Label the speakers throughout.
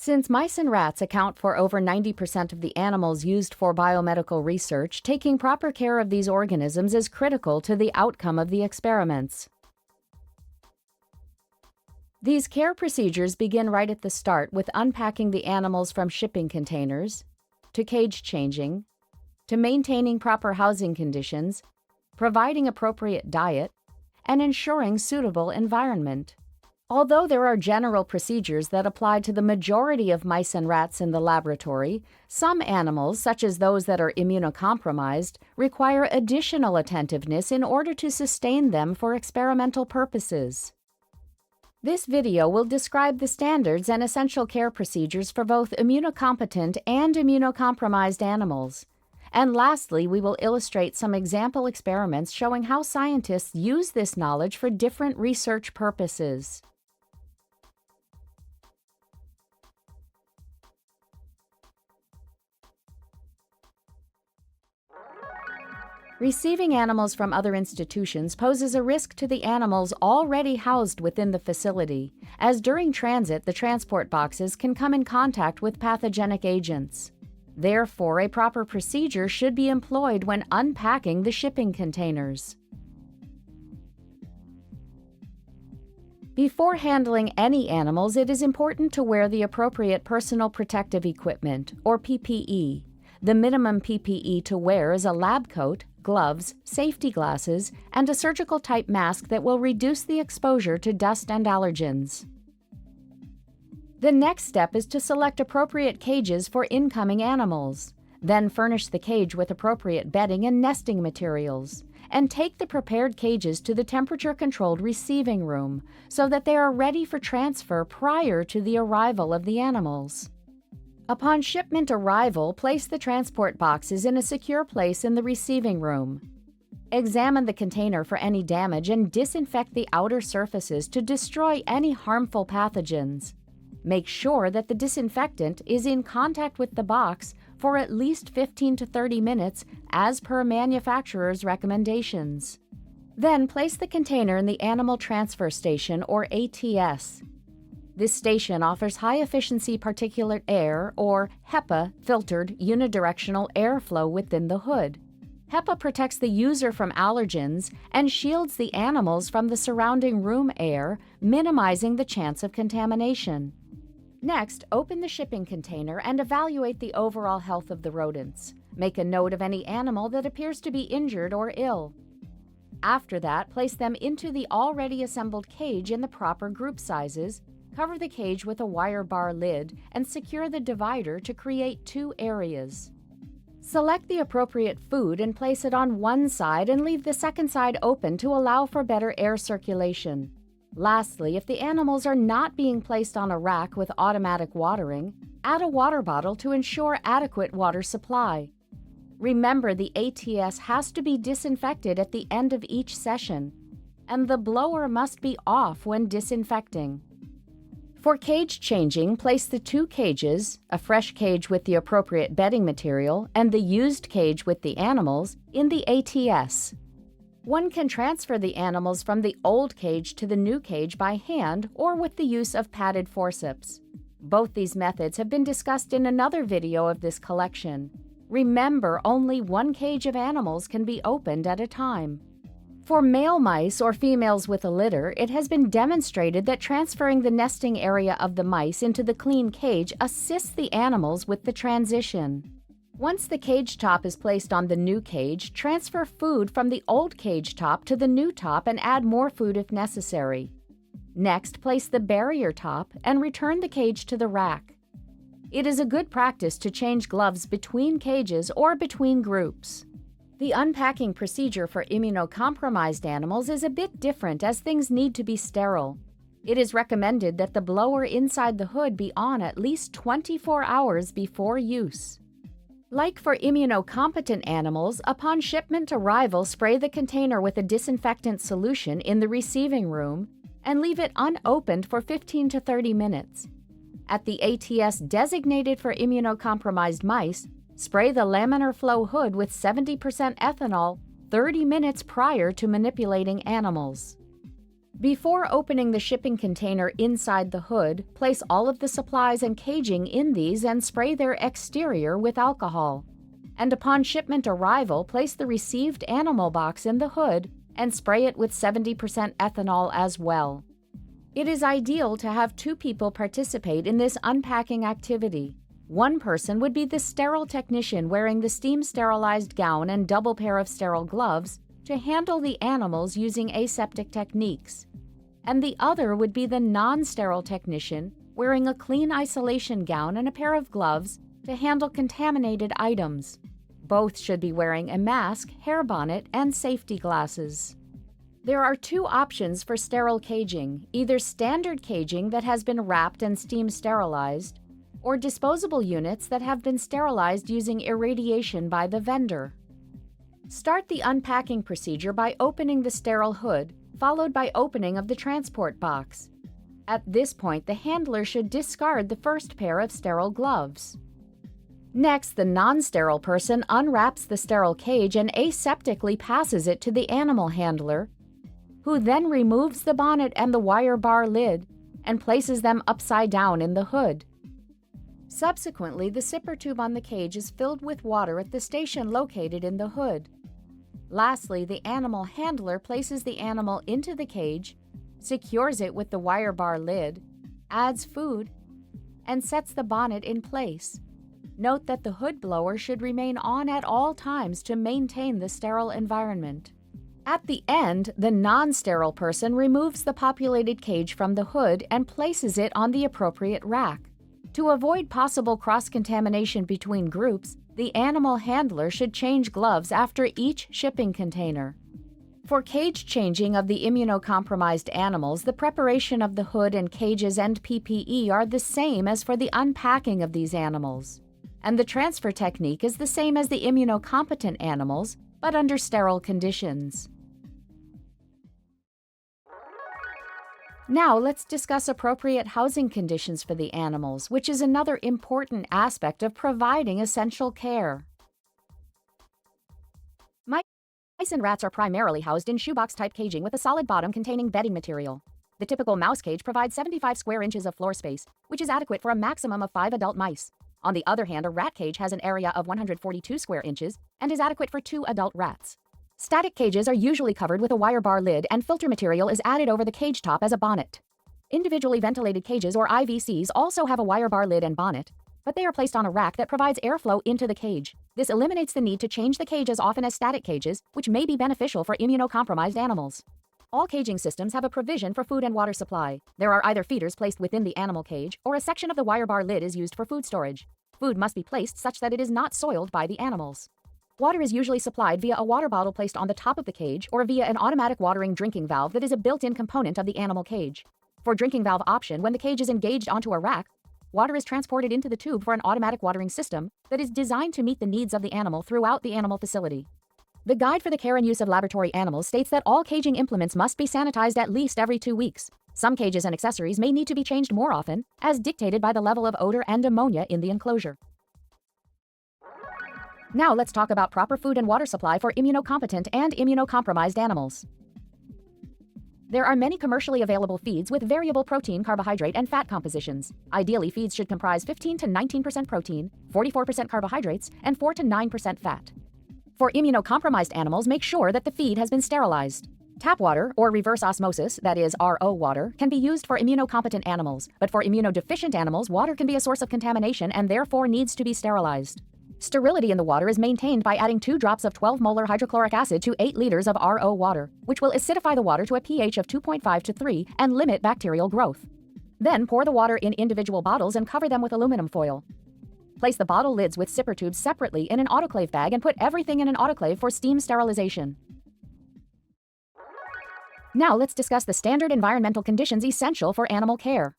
Speaker 1: Since mice and rats account for over 90% of the animals used for biomedical research, taking proper care of these organisms is critical to the outcome of the experiments. These care procedures begin right at the start with unpacking the animals from shipping containers, to cage changing, to maintaining proper housing conditions, providing appropriate diet, and ensuring suitable environment. Although there are general procedures that apply to the majority of mice and rats in the laboratory, some animals, such as those that are immunocompromised, require additional attentiveness in order to sustain them for experimental purposes. This video will describe the standards and essential care procedures for both immunocompetent and immunocompromised animals. And lastly, we will illustrate some example experiments showing how scientists use this knowledge for different research purposes. Receiving animals from other institutions poses a risk to the animals already housed within the facility, as during transit the transport boxes can come in contact with pathogenic agents. Therefore, a proper procedure should be employed when unpacking the shipping containers. Before handling any animals, it is important to wear the appropriate personal protective equipment, or PPE. The minimum PPE to wear is a lab coat, gloves, safety glasses, and a surgical-type mask that will reduce the exposure to dust and allergens. The next step is to select appropriate cages for incoming animals. Then furnish the cage with appropriate bedding and nesting materials, and take the prepared cages to the temperature-controlled receiving room so that they are ready for transfer prior to the arrival of the animals. Upon shipment arrival, place the transport boxes in a secure place in the receiving room. Examine the container for any damage and disinfect the outer surfaces to destroy any harmful pathogens. Make sure that the disinfectant is in contact with the box for at least 15 to 30 minutes as per manufacturer's recommendations. Then place the container in the Animal Transfer Station, or ATS. This station offers high-efficiency particulate air, or HEPA, filtered unidirectional airflow within the hood. HEPA protects the user from allergens and shields the animals from the surrounding room air, minimizing the chance of contamination. Next, open the shipping container and evaluate the overall health of the rodents. Make a note of any animal that appears to be injured or ill. After that, place them into the already assembled cage in the proper group sizes. Cover the cage with a wire bar lid and secure the divider to create 2 areas. Select the appropriate food and place it on one side and leave the second side open to allow for better air circulation. Lastly, if the animals are not being placed on a rack with automatic watering, add a water bottle to ensure adequate water supply. Remember, the ATS has to be disinfected at the end of each session, and the blower must be off when disinfecting. For cage changing, place the 2 cages, a fresh cage with the appropriate bedding material and the used cage with the animals, in the ATS. One can transfer the animals from the old cage to the new cage by hand or with the use of padded forceps. Both these methods have been discussed in another video of this collection. Remember, only 1 cage of animals can be opened at a time. For male mice or females with a litter, it has been demonstrated that transferring the nesting area of the mice into the clean cage assists the animals with the transition. Once the cage top is placed on the new cage, transfer food from the old cage top to the new top and add more food if necessary. Next, place the barrier top and return the cage to the rack. It is a good practice to change gloves between cages or between groups. The unpacking procedure for immunocompromised animals is a bit different as things need to be sterile. It is recommended that the blower inside the hood be on at least 24 hours before use. Like for immunocompetent animals, upon shipment arrival, spray the container with a disinfectant solution in the receiving room and leave it unopened for 15 to 30 minutes. At the ATS designated for immunocompromised mice, spray the laminar flow hood with 70% ethanol 30 minutes prior to manipulating animals. Before opening the shipping container inside the hood, place all of the supplies and caging in these and spray their exterior with alcohol. And upon shipment arrival, place the received animal box in the hood and spray it with 70% ethanol as well. It is ideal to have 2 people participate in this unpacking activity. One person would be the sterile technician wearing the steam-sterilized gown and double pair of sterile gloves to handle the animals using aseptic techniques. And the other would be the non-sterile technician wearing a clean isolation gown and a pair of gloves to handle contaminated items. Both should be wearing a mask, hair bonnet, and safety glasses. There are 2 options for sterile caging, either standard caging that has been wrapped and steam sterilized, or disposable units that have been sterilized using irradiation by the vendor. Start the unpacking procedure by opening the sterile hood, followed by opening of the transport box. At this point, the handler should discard the first pair of sterile gloves. Next, the non-sterile person unwraps the sterile cage and aseptically passes it to the animal handler, who then removes the bonnet and the wire bar lid and places them upside down in the hood. Subsequently, the zipper tube on the cage is filled with water at the station located in the hood. Lastly, the animal handler places the animal into the cage, secures it with the wire bar lid, adds food, and sets the bonnet in place. Note that the hood blower should remain on at all times to maintain the sterile environment. At the end, the non-sterile person removes the populated cage from the hood and places it on the appropriate rack. To avoid possible cross-contamination between groups, the animal handler should change gloves after each shipping container. For cage changing of the immunocompromised animals, the preparation of the hood and cages and PPE are the same as for the unpacking of these animals. And the transfer technique is the same as the immunocompetent animals, but under sterile conditions. Now let's discuss appropriate housing conditions for the animals, which is another important aspect of providing essential care. Mice and rats are primarily housed in shoebox-type caging with a solid bottom containing bedding material. The typical mouse cage provides 75 square inches of floor space, which is adequate for a maximum of 5 adult mice. On the other hand, a rat cage has an area of 142 square inches and is adequate for 2 adult rats. Static cages are usually covered with a wire bar lid and filter material is added over the cage top as a bonnet. Individually ventilated cages or IVCs also have a wire bar lid and bonnet, but they are placed on a rack that provides airflow into the cage. This eliminates the need to change the cage as often as static cages, which may be beneficial for immunocompromised animals. All caging systems have a provision for food and water supply. There are either feeders placed within the animal cage, or a section of the wire bar lid is used for food storage. Food must be placed such that it is not soiled by the animals. Water is usually supplied via a water bottle placed on the top of the cage or via an automatic watering drinking valve that is a built-in component of the animal cage. For drinking valve option, when the cage is engaged onto a rack, water is transported into the tube for an automatic watering system that is designed to meet the needs of the animal throughout the animal facility. The Guide for the Care and Use of Laboratory Animals states that all caging implements must be sanitized at least every 2 weeks. Some cages and accessories may need to be changed more often, as dictated by the level of odor and ammonia in the enclosure. Now let's talk about proper food and water supply for immunocompetent and immunocompromised animals. There are many commercially available feeds with variable protein, carbohydrate, and fat compositions. Ideally, feeds should comprise 15 to 19% protein, 44% carbohydrates, and 4 to 9% fat. For immunocompromised animals, make sure that the feed has been sterilized. Tap water, or reverse osmosis, that is RO water, can be used for immunocompetent animals, but for immunodeficient animals, water can be a source of contamination and therefore needs to be sterilized. Sterility in the water is maintained by adding 2 drops of 12 molar hydrochloric acid to 8 liters of RO water, which will acidify the water to a pH of 2.5 to 3 and limit bacterial growth. Then pour the water in individual bottles and cover them with aluminum foil. Place the bottle lids with zipper tubes separately in an autoclave bag and put everything in an autoclave for steam sterilization. Now let's discuss the standard environmental conditions essential for animal care.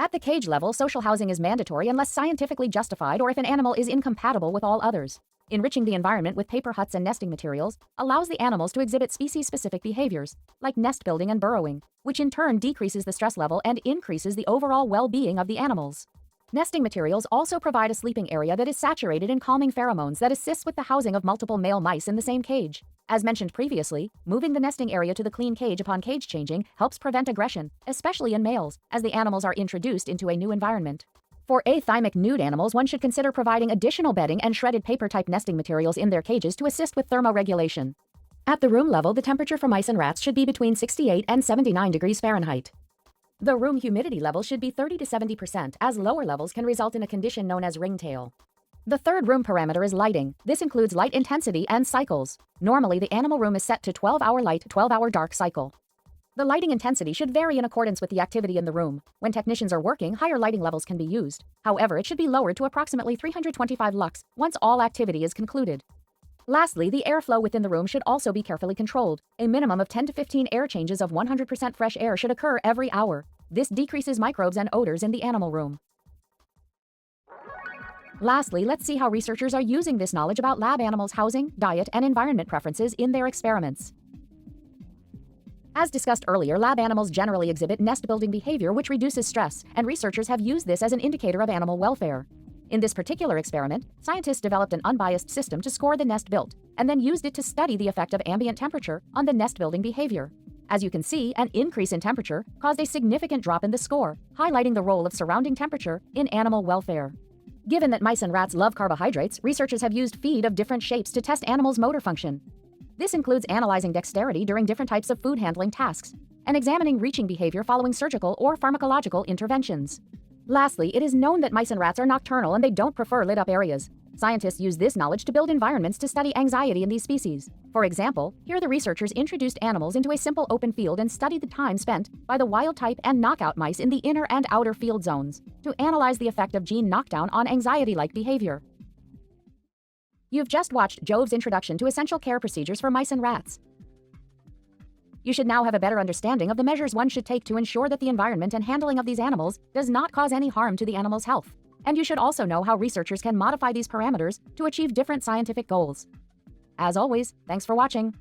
Speaker 1: At the cage level, social housing is mandatory unless scientifically justified or if an animal is incompatible with all others. Enriching the environment with paper huts and nesting materials allows the animals to exhibit species-specific behaviors, like nest building and burrowing, which in turn decreases the stress level and increases the overall well-being of the animals. Nesting materials also provide a sleeping area that is saturated in calming pheromones that assists with the housing of multiple male mice in the same cage. As mentioned previously, moving the nesting area to the clean cage upon cage changing helps prevent aggression, especially in males, as the animals are introduced into a new environment. For athymic nude animals, one should consider providing additional bedding and shredded paper-type nesting materials in their cages to assist with thermoregulation. At the room level, the temperature for mice and rats should be between 68 and 79 degrees Fahrenheit. The room humidity level should be 30 to 70%, as lower levels can result in a condition known as ringtail. The third room parameter is lighting. This includes light intensity and cycles. Normally, the animal room is set to 12-hour light, 12-hour dark cycle. The lighting intensity should vary in accordance with the activity in the room. When technicians are working, higher lighting levels can be used. However, it should be lowered to approximately 325 lux once all activity is concluded. Lastly, the airflow within the room should also be carefully controlled. A minimum of 10 to 15 air changes of 100% fresh air should occur every hour. This decreases microbes and odors in the animal room. Lastly, let's see how researchers are using this knowledge about lab animals' housing, diet, and environment preferences in their experiments. As discussed earlier, lab animals generally exhibit nest-building behavior which reduces stress, and researchers have used this as an indicator of animal welfare. In this particular experiment, scientists developed an unbiased system to score the nest built, and then used it to study the effect of ambient temperature on the nest-building behavior. As you can see, an increase in temperature caused a significant drop in the score, highlighting the role of surrounding temperature in animal welfare. Given that mice and rats love carbohydrates, researchers have used feed of different shapes to test animals' motor function. This includes analyzing dexterity during different types of food handling tasks, and examining reaching behavior following surgical or pharmacological interventions. Lastly, it is known that mice and rats are nocturnal and they don't prefer lit-up areas. Scientists use this knowledge to build environments to study anxiety in these species. For example, here the researchers introduced animals into a simple open field and studied the time spent by the wild-type and knockout mice in the inner and outer field zones to analyze the effect of gene knockdown on anxiety-like behavior. You've just watched Jove's introduction to essential care procedures for mice and rats. You should now have a better understanding of the measures one should take to ensure that the environment and handling of these animals does not cause any harm to the animal's health. And you should also know how researchers can modify these parameters to achieve different scientific goals. As always, thanks for watching.